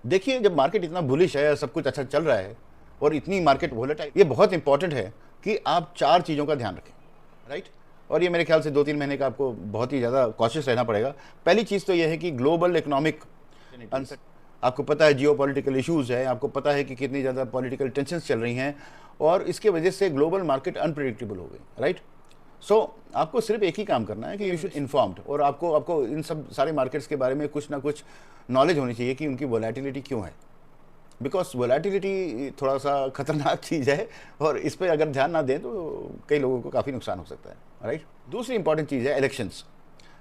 देखिए, जब मार्केट इतना बुलिश है, सब कुछ अच्छा चल रहा है और इतनी मार्केट वोलेटाइल, ये बहुत इंपॉर्टेंट है कि आप 4 चीज़ों का ध्यान रखें, राइट? और ये मेरे ख्याल से 2-3 महीने का आपको बहुत ही ज़्यादा कॉशियस रहना पड़ेगा। पहली चीज़ तो ये है कि ग्लोबल इकोनॉमिक अनसर्ट, आपको पता है जियोपॉलिटिकल इश्यूज़ है, आपको पता है कि कितनी ज़्यादा पॉलिटिकल टेंशन्स चल रही हैं और इसके वजह से ग्लोबल मार्केट अनप्रेडिक्टेबल हो गई, राइट? सो आपको सिर्फ एक ही काम करना है कि यू शुड इन्फॉर्म्ड, और आपको आपको इन सब सारे मार्केट्स के बारे में कुछ ना कुछ नॉलेज होनी चाहिए कि उनकी वोलेटिलिटी क्यों है। बिकॉज वोलेटिलिटी थोड़ा सा खतरनाक चीज़ है और इस पर अगर ध्यान ना दें तो कई लोगों को काफ़ी नुकसान हो सकता है, राइट? दूसरी इंपॉर्टेंट चीज़ है इलेक्शंस।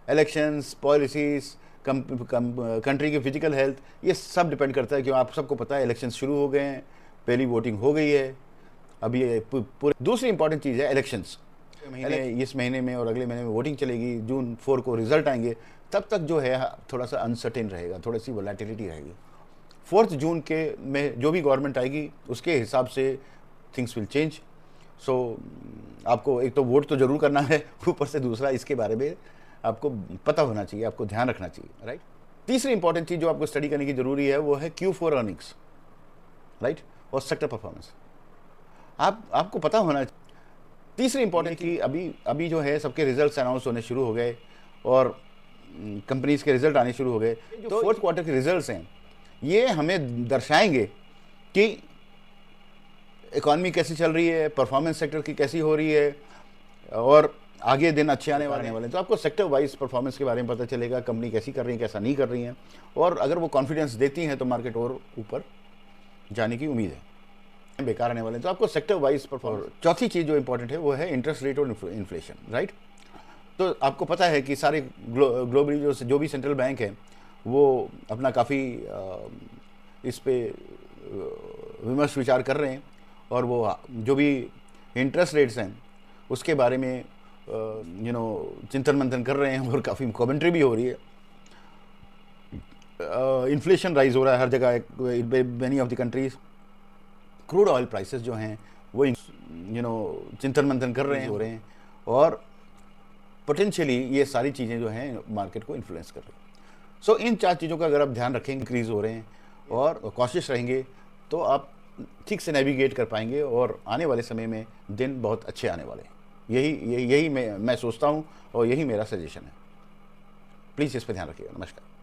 इलेक्शंस, पॉलिसीज़, कंट्री की फिजिकल हेल्थ, ये सब डिपेंड करता है। क्यों, आप सबको पता है इलेक्शंस शुरू हो गए हैं, पहली वोटिंग हो गई है, अभी ये पूरे। दूसरी इंपॉर्टेंट चीज़ है इलेक्शंस। महीने, इस महीने में और अगले महीने में वोटिंग चलेगी, जून 4 को रिजल्ट आएंगे, तब तक जो है थोड़ा सा अनसर्टेन रहेगा, थोड़ी सी वोलेटिलिटी रहेगी। 4 जून के में जो भी गवर्नमेंट आएगी उसके हिसाब से थिंग्स विल चेंज। सो आपको एक तो वोट तो जरूर करना है, ऊपर से दूसरा इसके बारे में आपको पता होना चाहिए, आपको ध्यान रखना चाहिए, राइट? तीसरी इंपॉर्टेंट चीज़ जो आपको स्टडी करने की जरूरी है वो है Q4 अर्निंग्स, राइट? और सेक्टर परफॉर्मेंस आपको पता होना चाहिए। तीसरी इंपॉर्टेंट कि अभी अभी जो है सबके रिजल्ट्स अनाउंस होने शुरू हो गए और कंपनीज के रिजल्ट आने शुरू हो गए। जो 4th क्वार्टर के रिजल्ट्स हैं ये हमें दर्शाएंगे कि इकॉनमी कैसी चल रही है, परफॉर्मेंस सेक्टर की कैसी हो रही है और आगे दिन अच्छे आने वाले हैं। तो आपको सेक्टर वाइज परफॉर्मेंस के बारे में पता चलेगा, कंपनी कैसी कर रही है, कैसा नहीं कर रही है, और अगर वो कॉन्फिडेंस देती हैं तो मार्केट और ऊपर जाने की उम्मीद है, बेकार आने वाले हैं। तो आपको सेक्टर वाइज परफॉर्मेंस। चौथी चीज़ जो इंपॉर्टेंट है वो है इंटरेस्ट रेट और इन्फ्लेशन, राइट? तो आपको पता है कि सारे ग्लोबली जो भी सेंट्रल बैंक है वो अपना काफ़ी इस पे विमर्श विचार कर रहे हैं और वो जो भी इंटरेस्ट रेट्स हैं उसके बारे में चिंतन मंथन कर रहे हैं और काफ़ी कमेंट्री भी हो रही है। इन्फ्लेशन राइज हो रहा है हर जगह, many of the countries. Crude oil prices जो हैं वो चिंतन मंथन कर रहे हैं, हो रहे हैं, और पोटेंशियली ये सारी चीज़ें जो हैं मार्केट को इन्फ्लुएंस कर रही हैं। सो इन 4 चीज़ों का अगर आप ध्यान रखेंगे, इंक्रीज हो रहे हैं और कॉशियस रहेंगे, तो आप ठीक से नेविगेट कर पाएंगे और आने वाले समय में दिन बहुत अच्छे आने वाले हैं। यही मैं सोचता हूँ और यही मेरा सजेशन है। प्लीज़ इस पर ध्यान रखिएगा। नमस्कार।